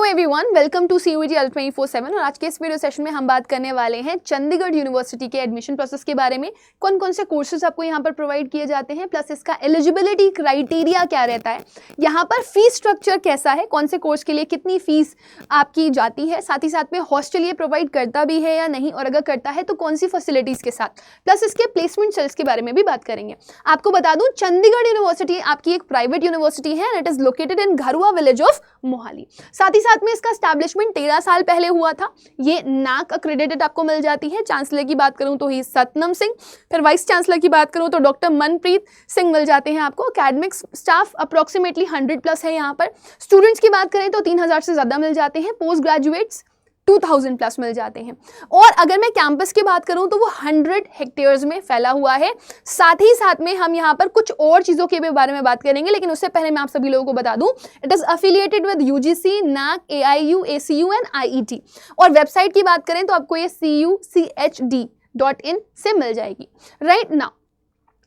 Everyone, welcome to CUET Health 24/7। और आज के इस वीडियो सेशन में हम बात करने वाले हैं चंडीगढ़ यूनिवर्सिटी के एडमिशन प्रोसेस के बारे में। कौन कौन से कोर्सेज आपको यहाँ पर प्रोवाइड किए जाते हैं, प्लस इसका एलिजिबिलिटी क्राइटेरिया क्या रहता है, यहाँ पर फीस स्ट्रक्चर कैसा है, कौन से कोर्स के लिए कितनी फीस आपकी जाती है, साथ ही साथ में हॉस्टल ये प्रोवाइड करता भी है या नहीं, और अगर करता है तो कौन सी फैसिलिटीज़ के साथ, प्लस इसके प्लेसमेंट सेल्स के बारे में भी बात करेंगे। आपको बता दूँ, चंडीगढ़ यूनिवर्सिटी आपकी एक प्राइवेट यूनिवर्सिटी है and it is located in घरुआ विलेज ऑफ मोहाली। साथ ही साथ में इसका एस्टैब्लिशमेंट 13 साल पहले हुआ था। ये NAAC अक्रेडिटेड आपको मिल जाती है। चांसलर की बात करूं तो ही सतनाम सिंह, फिर वाइस चांसलर की बात करूं तो डॉक्टर मनप्रीत सिंह मिल जाते हैं आपको। एकेडमिक स्टाफ अप्रोक्सीमेटली 100+ है यहाँ पर। स्टूडेंट्स की बात करें तो 3000 से ज़्यादा मिल जाते हैं। पोस्ट ग्रेजुएट्स 2000+ मिल जाते हैं। और अगर मैं कैंपस की बात करूं तो वो 100 हेक्टेयर्स में फैला हुआ है। साथ ही साथ में हम यहाँ पर कुछ और चीज़ों के भी बारे में बात करेंगे, लेकिन उससे पहले मैं आप सभी लोगों को बता दूं, it is affiliated with UGC, NAAC, AIU, ACU and IET। और वेबसाइट की बात करें तो आपको ये cuchd.in से मिल जाएगी। राइट नाउ,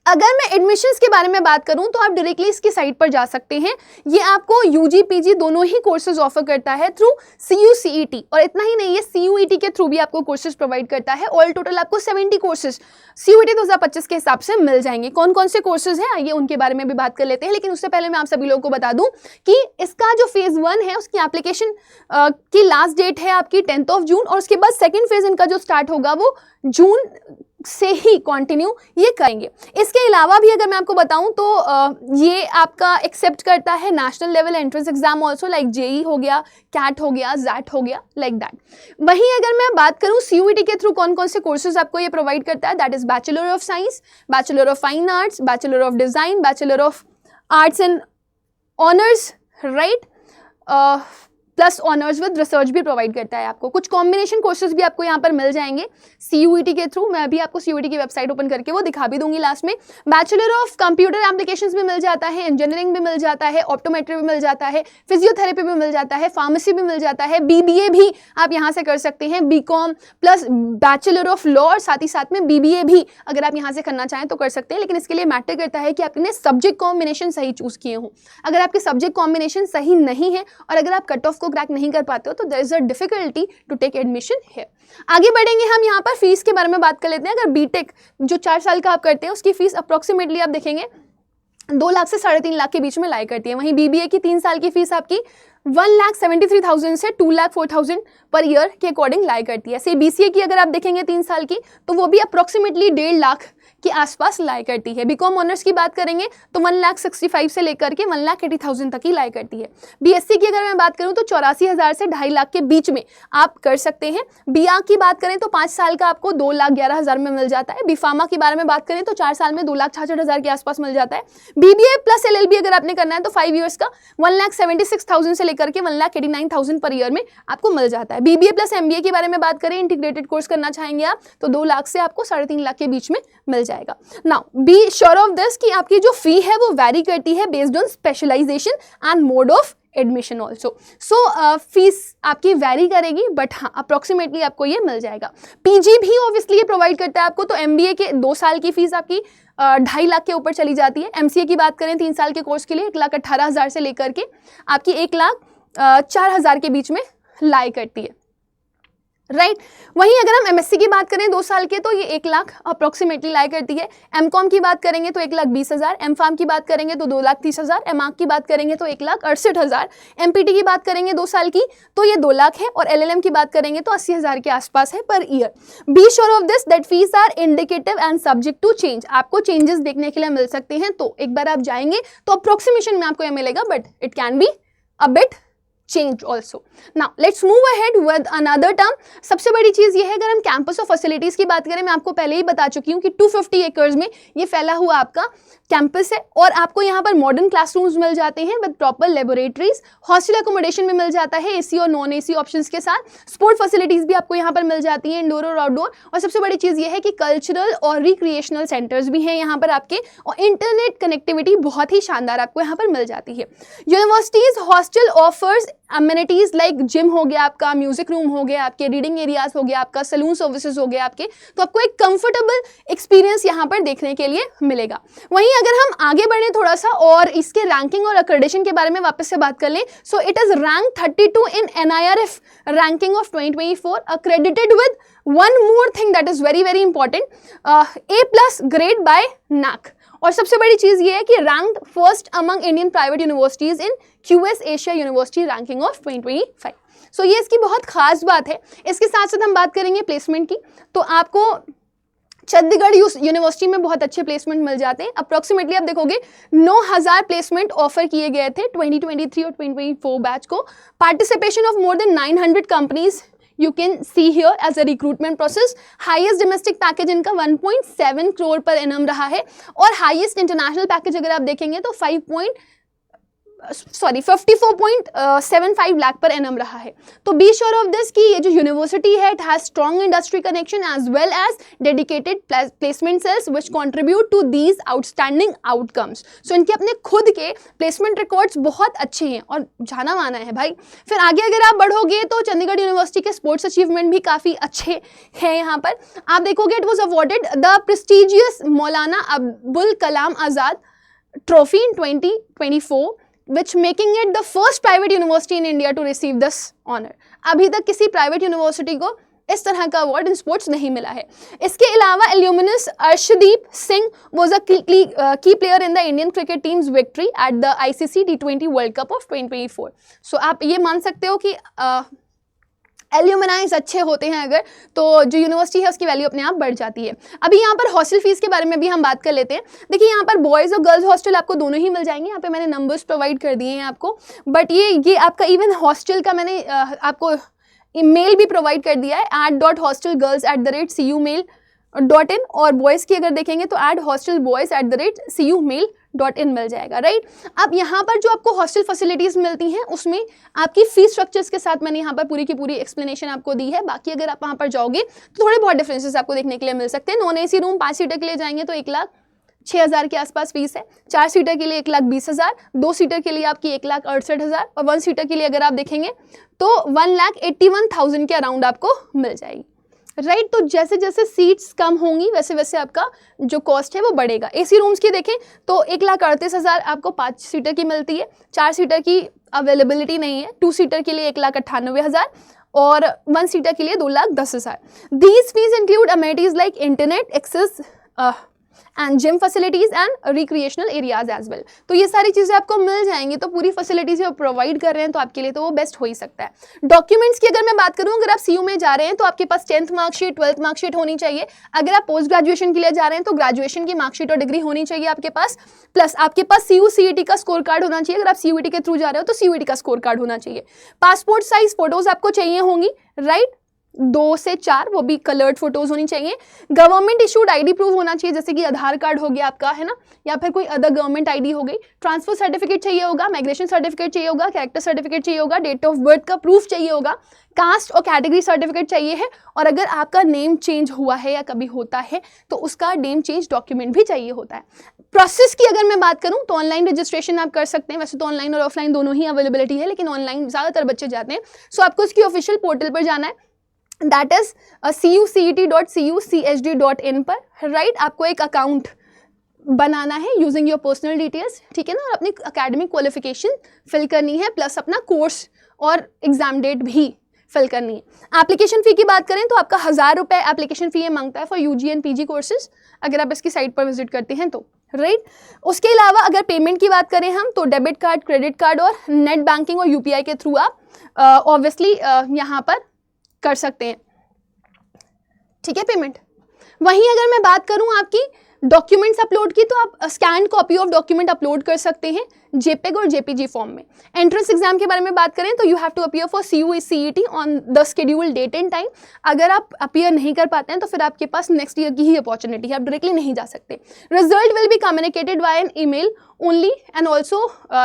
अगर मैं एडमिशन्स के बारे में बात करूं तो आप डायरेक्टली इसकी साइट पर जा सकते हैं। ये आपको UG PG दोनों ही कोर्सेज ऑफर करता है थ्रू CUCET। और इतना ही नहीं है, CUET के थ्रू भी आपको कोर्सेज प्रोवाइड करता है। ऑल टोटल आपको 70 कोर्सेज CUET 2025 के हिसाब से मिल जाएंगे। कौन कौन से कोर्सेज हैं आइए उनके बारे में भी बात कर लेते हैं। लेकिन उससे पहले मैं आप सभी लोगों को बता दूं कि इसका जो फेज़ 1 है उसकी एप्लीकेशन की लास्ट डेट है आपकी 10th of June, और उसके बाद सेकेंड फेज इनका जो स्टार्ट होगा वो जून से ही कंटिन्यू ये करेंगे। इसके अलावा भी अगर मैं आपको बताऊं तो ये आपका एक्सेप्ट करता है national level entrance exam also, like JEE हो गया, CAT हो गया, ZAT हो गया, लाइक दैट। वहीं अगर मैं बात करूं CUET के थ्रू कौन कौन से कोर्सेज आपको ये प्रोवाइड करता है, that is bachelor of science, bachelor of fine arts, bachelor of design, bachelor of arts and honours, right, plus honours with research भी प्रोवाइड करता है आपको। कुछ कॉम्बिनेशन कोर्सेज भी आपको यहाँ पर मिल जाएंगे CUET के थ्रू। मैं अभी आपको CUET की वेबसाइट ओपन करके वो दिखा भी दूंगी लास्ट में। बैचलर ऑफ कंप्यूटर एप्लीकेशंस भी मिल जाता है, इंजीनियरिंग भी मिल जाता है, ऑप्टोमेट्री भी मिल जाता है, फिजियोथेरेपी भी मिल जाता है, फार्मेसी भी मिल जाता है, BBA भी आप यहाँ से कर सकते हैं, BCom plus bachelor of law, और साथ ही साथ में BBA भी अगर आप यहाँ से करना चाहें तो कर सकते हैं। लेकिन इसके लिए मैटर करता है कि आपने सब्जेक्ट कॉम्बिनेशन सही चूज किए हों। अगर आपके सब्जेक्ट कॉम्बिनेशन सही नहीं है और अगर आप कट ऑफ को क्रैक नहीं कर पाते हो तो there is a difficulty to take admission है। आगे बढ़ेंगे हम यहाँ पर फीस के बारे में बात कर लेते हैं। अगर बीटेक जो 4 साल का आप करते हैं उसकी फीस अप्रोक्सीमेटली आप देखेंगे 2 लाख से 3.5 लाख के बीच में लाई करती है। वहीं BBA की 3 साल की फीस आपकी 1,73,000 से 2,04,000 पर ईयर के अकॉर्डिंग लाई करती है। से BCA की अगर आप देखेंगे 3 साल की तो वो भी अप्रोक्सीमेटली 1.5 लाख के आसपास लाई करती है। BCom ऑनर्स की बात करेंगे तो 1,65,000 से लेकर के 1,80,000 तक ही लाई करती है। BSc की अगर मैं बात करूं तो 84,000 से 2.5 लाख के बीच में आप कर सकते हैं। BArch की बात करें तो 5 साल का आपको 2,11,000 में मिल जाता है। B.Pharma के बारे में बात करें तो 4 साल में 2,66,000 के आसपास मिल जाता है। BBA प्लस LLB अगर आपने करना है तो 5 ईयर्स का 1,76,000 से लेकर के 1,89,000 पर ईयर में आपको मिल जाता है। BBA प्लस MBA के बारे में बात करें, इंटीग्रेटेड कोर्स करना चाहेंगे आप तो 2 लाख से आपको 3.5 लाख के बीच में मिल जाएगा। Now be sure of this कि आपकी जो फी है वो वैरी करती है based on specialization and mode of admission also. So fees आपकी वैरी करेगी, बट हाँ अप्रोक्सीमेटली आपको ये मिल जाएगा। PG भी ऑब्वियसली ये प्रोवाइड करता है आपको। तो MBA के 2 साल की फीस आपकी 2.5 लाख के ऊपर चली जाती है। MCA की बात करें 3 साल के कोर्स के लिए 1,18,000 से लेकर के आपकी 1,04,000 के बीच में लाई करती है, राइट। वहीं अगर हम MSc की बात करें 2 साल के तो ये 1 लाख अप्रोक्सीमेटली लाई करती है। MCom की बात करेंगे तो 1,20,000, MPharm की बात करेंगे तो 2,30,000, MArch की बात करेंगे तो 1,68,000, MPT की बात करेंगे 2 साल की तो ये 2 लाख है, और LLM की बात करेंगे तो 80,000 के आसपास है पर year. Be sure of this that fees are indicative and subject to change. आपको चेंजेस देखने के लिए मिल सकते हैं, तो एक बार आप जाएंगे तो अप्रोक्सीमेशन में आपको ये मिलेगा, but it can be a bit changed also. Now let's move ahead with another term. सबसे बड़ी चीज ये है, अगर हम कैंपस और फैसिलिटीज की बात करें, मैं आपको पहले ही बता चुकी हूँ कि 250 एकर्स में ये फैला हुआ आपका कैंपस है, और आपको यहाँ पर मॉडर्न क्लासरूम्स मिल जाते हैं with proper laboratories. Hostel accommodation में मिल जाता है AC और नॉन AC ऑप्शंस के साथ। स्पोर्ट फैसिलिटीज भी आपको यहाँ पर मिल जाती हैं, इंडोर और आउटडोर। और सबसे बड़ी चीज ये है कि कल्चरल और रिक्रिएशनल सेंटर्स भी हैं यहाँ पर आपके, और इंटरनेट कनेक्टिविटी बहुत ही शानदार आपको यहाँ पर मिल जाती है। Universities hostel offers amenities like gym हो गया आपका, म्यूजिक रूम हो गया आपके, रीडिंग एरियाज हो गया आपका, सलून सर्विसेज हो गया आपके, तो आपको एक कंफर्टेबल एक्सपीरियंस यहाँ पर देखने के लिए मिलेगा। वहीं अगर हम आगे बढ़े थोड़ा सा और इसके रैंकिंग और अक्रेडिटेशन के बारे में वापस से बात कर लें, so it is rank 32 in NIRF ranking of 2024, accredited with one more thing that is very very important, A+ grade by NAAC। और सबसे बड़ी चीज ये है कि ranked first among Indian private universities in QS Asia university ranking of 2025। सो ये इसकी बहुत खास बात है। इसके साथ साथ हम बात करेंगे प्लेसमेंट की, तो आपको चंडीगढ़ यूनिवर्सिटी में बहुत अच्छे प्लेसमेंट मिल जाते हैं। अप्रोक्सीमेटली आप देखोगे 9000 प्लेसमेंट ऑफर किए गए थे 2023 और 2024 बैच को। Participation of more than 900 companies you can see here as a recruitment process। highest domestic package इनका 1.7 करोड़ पर एनम रहा है और highest international package अगर आप देखेंगे तो 54.75 लाख पर एनम रहा है। तो बी श्योर ऑफ दिस कि ये जो यूनिवर्सिटी है it has strong industry connection as well as dedicated placement cells which contribute to these outstanding outcomes. So इनके अपने खुद के प्लेसमेंट रिकॉर्ड्स बहुत अच्छे हैं और जाना माना है भाई। फिर आगे अगर आप बढ़ोगे तो चंडीगढ़ यूनिवर्सिटी के स्पोर्ट्स अचीवमेंट भी काफ़ी अच्छे हैं। यहाँ पर आप देखोगे it was awarded the prestigious Maulana Abul Kalam Azad trophy in 2024 which making it the first private university in India to receive this honor। अभी तक किसी प्राइवेट यूनिवर्सिटी को इस तरह का अवार्ड इन स्पोर्ट्स नहीं मिला है। इसके अलावा एल्यूमिनस Arshdeep Singh was a key player in the Indian cricket team's victory at the ICC T20 World Cup of 2024। So आप ये मान सकते हो कि एल्यूमिनाइज अच्छे होते हैं अगर, तो जो यूनिवर्सिटी है उसकी वैल्यू अपने आप बढ़ जाती है। अभी यहाँ पर हॉस्टल फीस के बारे में भी हम बात कर लेते हैं। देखिए यहाँ पर बॉयज़ और गर्ल्स हॉस्टल आपको दोनों ही मिल जाएंगे। यहाँ पे मैंने नंबर्स प्रोवाइड कर दिए हैं आपको, बट ये आपका इवन हॉस्टल का मैंने आपको ईमेल भी प्रोवाइड कर दिया है ad.hostelgirls@cumail.in और बॉयज़ की अगर देखेंगे तो @hostelboys@cumail.in मिल जाएगा, राइट। अब यहाँ पर जो आपको हॉस्टल फैसिलिटीज़ मिलती हैं उसमें आपकी फीस स्ट्रक्चर्स के साथ मैंने यहाँ पर पूरी की पूरी एक्सप्लेनेशन आपको दी है। बाकी अगर आप वहाँ पर जाओगे तो थोड़े बहुत डिफरेंसेस आपको देखने के लिए मिल सकते हैं। नॉन AC रूम 5 सीटर के लिए जाएंगे तो 1,06,000 के आसपास फीस है। 4 सीटर के लिए 1,20,000, 2 सीटर के लिए आपकी 1,68,000 और 1 सीटर के लिए अगर आप देखेंगे तो 1,81,000 के अराउंड आपको मिल जाएगी, राइट। तो जैसे जैसे सीट्स कम होंगी वैसे वैसे आपका जो कॉस्ट है वो बढ़ेगा। AC रूम्स की देखें तो 1,38,000 आपको 5 सीटर की मिलती है। 4 सीटर की अवेलेबिलिटी नहीं है। 2 सीटर के लिए 1,98,000 और 1 सीटर के लिए 2,10,000। These fees include amenities like internet access and gym facilities and recreational areas as well. तो ये सारी चीज़ें आपको मिल जाएंगी। तो पूरी फैसिलिटीज प्रोवाइड कर रहे हैं तो आपके लिए तो वो बेस्ट हो ही सकता है। डॉक्यूमेंट्स की अगर मैं बात करूँ, अगर आप CU में जा रहे हैं तो आपके पास 10th मार्कशीट 12th मार्कशीट होनी चाहिए। अगर आप पोस्ट ग्रेजुएशन के लिए जा रहे हैं तो ग्रेजुएशन की मार्कशीट और डिग्री होनी चाहिए आपके पास, प्लस आपके पास CU CET का स्कोर कार्ड होना चाहिए। अगर आप CUET के थ्रू जा रहे हो तो CUET का स्कोर कार्ड होना चाहिए। पासपोर्ट साइज फोटोज आपको चाहिए होंगी, राइट, 2 से 4, वो भी कलर्ड फोटोज होनी चाहिए। गवर्नमेंट इशूड ID प्रूफ होना चाहिए, जैसे कि आधार कार्ड हो गया आपका, है ना, या फिर कोई अदर गवर्नमेंट ID हो गई। ट्रांसफर सर्टिफिकेट चाहिए होगा, माइग्रेशन सर्टिफिकेट चाहिए होगा, कैरेक्टर सर्टिफिकेट चाहिए होगा, डेट ऑफ बर्थ का प्रूफ चाहिए होगा, कास्ट और कैटेगरी सर्टिफिकेट चाहिए है, और अगर आपका नेम चेंज हुआ है या कभी होता है तो उसका नेम चेंज डॉक्यूमेंट भी चाहिए होता है। प्रोसेस की अगर मैं बात करूं तो ऑनलाइन रजिस्ट्रेशन आप कर सकते हैं। वैसे तो ऑनलाइन और ऑफलाइन दोनों ही अवेलेबिलिटी है, लेकिन ऑनलाइन ज़्यादातर बच्चे जाते हैं। सो आपको उसकी ऑफिशियल पोर्टल पर जाना है, दैट इज cucet.cuchd.in पर, राइट। आपको एक अकाउंट बनाना है यूजिंग योर पर्सनल डिटेल्स, ठीक है ना, और अपनी एकेडमिक क्वालिफिकेशन फिल करनी है, प्लस अपना कोर्स और एग्जाम डेट भी फिल करनी है। एप्लीकेशन फ़ी की बात करें तो आपका 1,000 रुपये एप्लीकेशन फ़ी मांगता है for UG and PG courses, अगर आप इसकी साइट पर विजिट करते हैं तो, राइट। उसके अलावा अगर पेमेंट की बात करें हम तो डेबिट कार्ड, क्रेडिट कार्ड और नेट बैंकिंग और UPI के थ्रू आप ऑब्वियसली यहाँ पर कर सकते हैं, ठीक है, पेमेंट। वहीं अगर मैं बात करूं आपकी डॉक्यूमेंट्स अपलोड की तो आप scan copy of document upload कर सकते हैं JPEG और JPG फॉर्म में। एंट्रेंस एग्जाम के बारे में बात करें तो you have to appear for CU CET on the schedule date and time. अगर आप अपीयर नहीं कर पाते हैं तो फिर आपके पास नेक्स्ट ईयर की ही अपॉर्चुनिटी है, आप डायरेक्टली नहीं जा सकते। Result will be communicated by an email only and also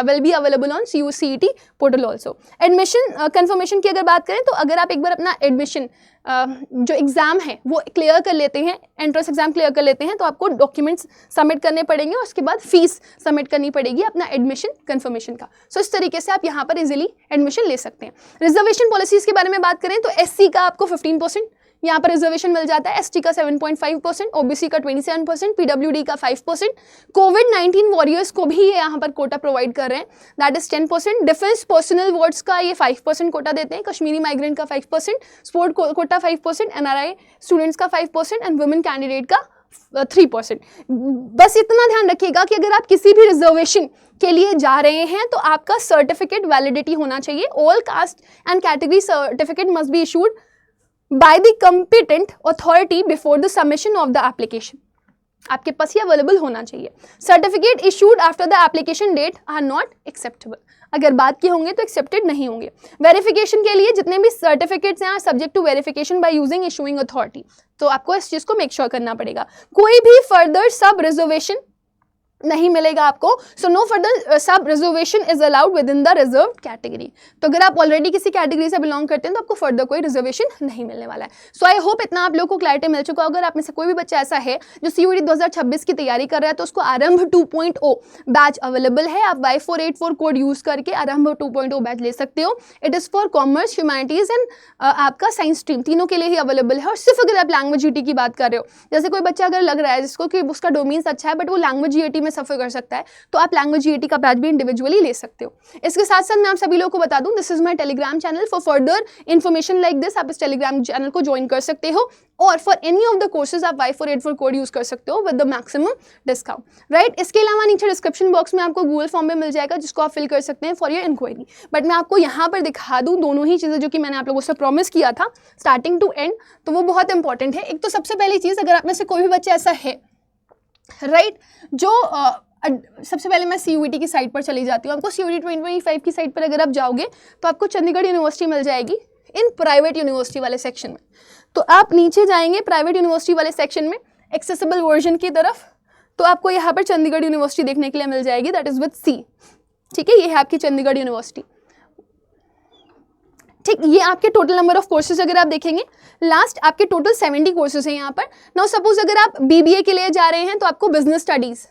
will be available on CU CET portal also। Admission confirmation की अगर बात करें तो अगर आप एक बार अपना एडमिशन जो एग्ज़ाम है वो क्लियर कर लेते हैं, एंट्रेंस एग्जाम क्लियर कर लेते हैं, तो आपको डॉक्यूमेंट्स सबमिट करने पड़ेंगे और उसके बाद फीस सबमिट करनी पड़ेगी अपना एडमिशन कंफर्मेशन का। सो इस तरीके से आप यहाँ पर इजीली एडमिशन ले सकते हैं। रिजर्वेशन पॉलिसीज़ के बारे में बात करें तो एससी का आपको 15% यहाँ पर रिजर्वेशन मिल जाता है, एसटी का 7.5%, ओबीसी का 27%, पीडब्ल्यूडी का 5%, कोविड-19 वॉरियर्स को भी ये यहाँ पर कोटा प्रोवाइड कर रहे हैं, that is 10%, defence personnel wards का ये 5% कोटा देते हैं, कश्मीरी माइग्रेंट का 5%, स्पोर्ट कोटा 5%, एनआरआई स्टूडेंट्स का 5% एंड वुमेन कैंडिडेट का 3%। बस इतना ध्यान रखिएगा कि अगर आप किसी भी रिजर्वेशन के लिए जा रहे हैं तो आपका सर्टिफिकेट वैलिडिटी होना चाहिए। All cast and category certificate must be issued by the competent authority before the submission of the application। आपके पास ये अवेलेबल होना चाहिए। Certificate issued after the application date are not acceptable, अगर बात के होंगे तो एक्सेप्टेड नहीं होंगे। वेरिफिकेशन के लिए जितने भी सर्टिफिकेट्स हैं subject to verification by using issuing authority, तो आपको इस चीज़ को मेक श्योर करना पड़ेगा। कोई भी फर्दर सब रिजर्वेशन नहीं मिलेगा आपको, सो नो फर्दर सब reservation is allowed with in the reserve category. तो अगर आप ऑलरेडी किसी कैटेगरी से बिलोंग करते हैं तो आपको फर्दर कोई रिजर्वेशन नहीं मिलने वाला है। सो आई होप इतना आप लोगों को क्लैरिटी मिल चुका। अगर आप में से कोई भी बच्चा ऐसा है जो सीयूईटी 2026 की तैयारी कर रहा है तो उसको आरंभ 2.0 बैच अवेलेबल है। आप Y484 कोड यूज करके आरंभ 2.0 बैच ले सकते हो। It is for commerce, humanities and आपका साइंस स्ट्रीम, तीनों के लिए ही अवेलेबल है। और सिर्फ अगर आप लैंग्वेज जीटी की बात कर रहे हो, जैसे कोई बच्चा अगर लग रहा है जिसको कि उसका डोमेन्स अच्छा है बट वो लैंग्वेज जीटी में सफर कर सकता है, तो आप लैंग्वेज जीटी का बैच भी इंडिविजुअली ले सकते हो। इसके साथ साथ मैं आप सभी लोगों को बता दूं, this is my Telegram channel. For further information like this आप इस टेलीग्राम चैनल को ज्वाइन कर सकते हो, और for any of the courses आप Y484 कोड यूज कर सकते हो with the maximum discount, right. इसके अलावा नीचे डिस्क्रिप्शन बॉक्स में आपको गूगल फॉर्म में मिल जाएगा जिसको आप फिल कर सकते हैं फॉर योर इंक्वायरी। बट मैं आपको यहाँ पर दिखा दूँ दोनों ही चीज़ें जो कि मैंने आप लोगों से प्रॉमिस किया था स्टार्टिंग टू एंड, तो वो बहुत इंपॉर्टेंट है। एक तो सबसे पहली चीज़, अगर आप में से कोई भी बच्चा ऐसा है, राइट, जो सबसे पहले मैं सीयूईटी की साइट पर चली जाती हूँ। आपको सीयूईटी 2025 की साइट पर अगर आप जाओगे तो आपको चंडीगढ़ यूनिवर्सिटी मिल जाएगी इन प्राइवेट यूनिवर्सिटी वाले सेक्शन में। तो आप नीचे जाएंगे प्राइवेट यूनिवर्सिटी वाले सेक्शन में एक्सेसिबल वर्जन की तरफ, तो आपको यहाँ पर चंडीगढ़ यूनिवर्सिटी देखने के लिए मिल जाएगी, दैट इज विद C। ठीक है, ये है आपकी चंडीगढ़ यूनिवर्सिटी। ठीक, ये आपके टोटल नंबर ऑफ कोर्सेज अगर आप देखेंगे, लास्ट आपके टोटल 70 कोर्सेज हैं यहाँ पर। नाउ सपोज अगर आप BBA के लिए जा रहे हैं तो आपको बिजनेस स्टडीज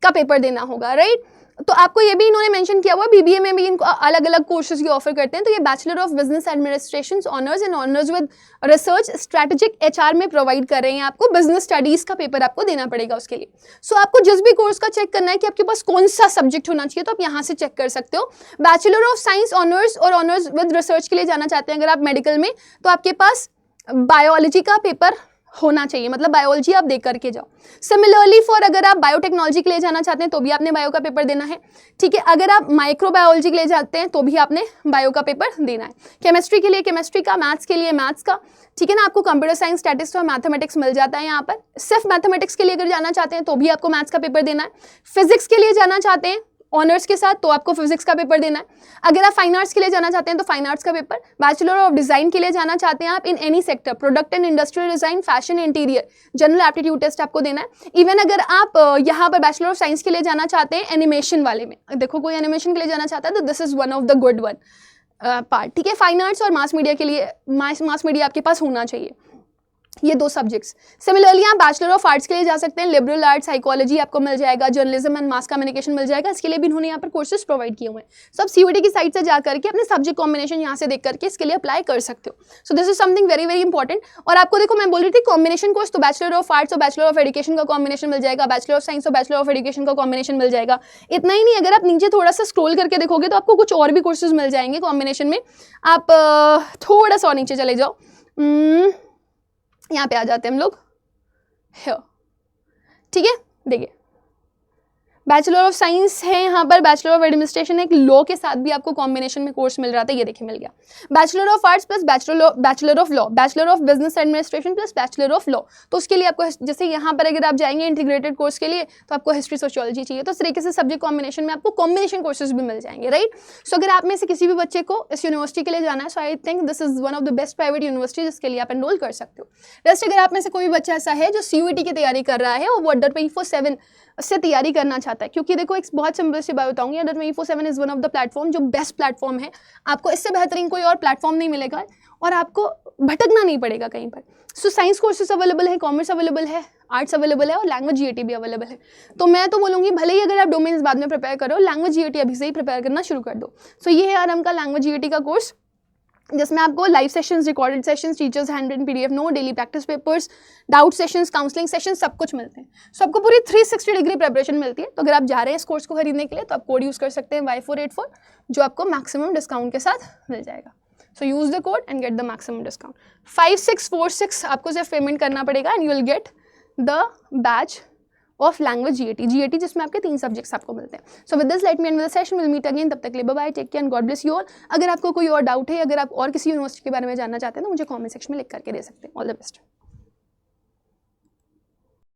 का पेपर देना होगा, राइट। तो आपको ये भी इन्होंने मेंशन किया हुआ, BBA में भी इनको अलग अलग कोर्सेज की ऑफर करते हैं। तो ये bachelor of business administration honours and honours with research strategic HR में प्रोवाइड कर रहे हैं आपको। बिजनेस स्टडीज का पेपर आपको देना पड़ेगा उसके लिए। सो आपको जिस भी कोर्स का चेक करना है कि आपके पास कौन सा सब्जेक्ट होना चाहिए, तो आप यहाँ से चेक कर सकते हो। बैचलर ऑफ साइंस ऑनर्स और ऑनर्स विद रिसर्च के लिए जाना चाहते हैं अगर आप मेडिकल में, तो आपके पास बायोलॉजी का पेपर होना चाहिए, मतलब बायोलॉजी आप दे करके जाओ। सिमिलरली फॉर अगर आप बायोटेक्नोलॉजी के लिए जाना चाहते हैं तो भी आपने बायो का पेपर देना है। ठीक है, अगर आप माइक्रोबायोलॉजी के लिए जाते हैं तो भी आपने बायो का पेपर देना है। केमिस्ट्री के लिए केमिस्ट्री का, मैथ्स के लिए मैथ्स का। ठीक है ना, आपको कंप्यूटर साइंस, स्टैटिस्टिक्स और मैथमेटिक्स मिल जाता है यहाँ पर। सिर्फ मैथमेटिक्स के लिए अगर जाना चाहते हैं तो भी आपको मैथ्स का पेपर देना है। फिजिक्स के लिए जाना चाहते हैं ऑनर्स के साथ तो आपको फिजिक्स का पेपर देना है। अगर आप फाइन आर्ट्स के लिए जाना चाहते हैं तो फाइन आर्ट्स का पेपर। बैचलर ऑफ डिजाइन के लिए जाना चाहते हैं आप in any sector, product and industrial design, fashion, interior, general aptitude test आपको देना है। इवन अगर आप यहाँ पर बैचलर ऑफ साइंस के लिए जाना चाहते हैं एनिमेशन वाले में, देखो कोई एनिमेशन के लिए जाना चाहता है तो this is one of the good one part. ठीक है, फाइन आर्ट्स और मास मीडिया के लिए मास मीडिया आपके पास होना चाहिए, ये 2 सब्जेक्ट्स। सिमिलरली आप बैचलर ऑफ आर्ट्स के लिए जा सकते हैं, लिबरल आर्ट्स, साइकोलॉजी आपको मिल जाएगा, जर्नलिज्म एंड मास कम्युनिकेशन मिल जाएगा। इसके लिए भी इन्होंने यहाँ पर कोर्सेज प्रोवाइड किए हुए हैं। सब सीयूईटी की साइट से जा करके अपने सब्जेक्ट कॉम्बिनेशन यहाँ से देख करके इसके लिए अप्लाई कर सकते हो। So this is something very very important. और आपको देखो मैं बोल रही थी कॉम्बिनेशन कोर्स, तो बैचलर ऑफ आर्ट्स और बैचलर ऑफ एजुकेशन का कॉम्बिनेशन मिल जाएगा, बैचलर ऑफ साइंस और बैचलर ऑफ एजुकेशन का कॉम्बिनेशन मिल जाएगा। इतना ही नहीं, अगर आप नीचे थोड़ा सा स्क्रोल करके देखोगे तो आपको कुछ और भी कोर्सेज मिल जाएंगे कॉम्बिनेशन में। आप थोड़ा सा नीचे चले जाओ, यहाँ पे आ जाते हैं हम लोग। ठीक है, देखिए बैचलर ऑफ साइंस है यहाँ पर, बैचलर ऑफ एडमिनिस्ट्रेशन एक लॉ के साथ भी आपको कॉम्बिनेशन में कोर्स मिल रहा था, ये देखिए मिल गया। Bachelor of arts plus bachelor of law, bachelor of business administration plus bachelor of law. तो उसके लिए आपको जैसे यहाँ पर अगर आप जाएंगे इंटीग्रेटेड कोर्स के लिए तो आपको हिस्ट्री सोशियोलॉजी चाहिए, तो इस तरीके से सब्जेक्ट कॉम्बिनेशन में आपको कॉम्बिनेशन कोर्सेज भी मिल जाएंगे, राइट। सो अगर आप में से किसी भी बच्चे को इस यूनिवर्सिटी के लिए जाना है, so I think this is one of the best private university जिसके लिए आप एनरोल कर सकते हो। रेस्ट अगर आप में से कोई भी बच्चा ऐसा है जो सीयूईटी की तैयारी कर रहा है और वो अंडर 24/7 से तैयारी करना चाहता है, क्योंकि देखो एक बहुत सिंपल सी बात बताऊंगी, under 24/7 is one of the platform जो बेस्ट प्लेटफॉर्म है। आपको इससे बेहतरीन कोई और प्लेटफॉर्म नहीं मिलेगा। और आपको भटकना नहीं पड़ेगा कहीं पर। सो साइंस कोर्सेज अवेलेबल है, कॉमर्स अवेलेबल है, आर्ट्स अवेलेबल है और लैंग्वेज जीएटी भी अवेलेबल है। तो मैं तो बोलूँगी भले ही अगर आप डोमेन्स बाद में प्रिपेयर करो, लैंग्वेज जीएटी अभी से ही प्रिपेयर करना शुरू कर दो। सो ये है आरएम का लैंग्वेज जीएटी का कोर्स, जिसमें आपको live sessions, recorded sessions, teachers hand written PDF note, daily practice papers, doubt sessions, counselling sessions, सब कुछ मिलते हैं। सो आपको पूरी 360 डिग्री प्रिपरेशन मिलती है। तो अगर आप जा रहे हैं इस कोर्स को खरीदने के लिए तो आप कोड यूज़ कर सकते हैं Y484, जो आपको मैक्सिमम डिस्काउंट के साथ मिल जाएगा। So use the code and get the maximum discount. 5646 आपको सिर्फ पेमेंट करना पड़ेगा and you will get the batch of language GAT, जिसमें आपके 3 सब्जेक्ट्स आपको मिलते हैं। So with this let me end with the session, will meet again. तब तक के लिए bye bye, take care and God bless you all. अगर आपको कोई और डाउट है, अगर आप और किसी यूनिवर्सिटी के बारे में जानना चाहते हैं तो मुझे कमेंट सेक्शन में लिख करके दे सकते हैं। All the best.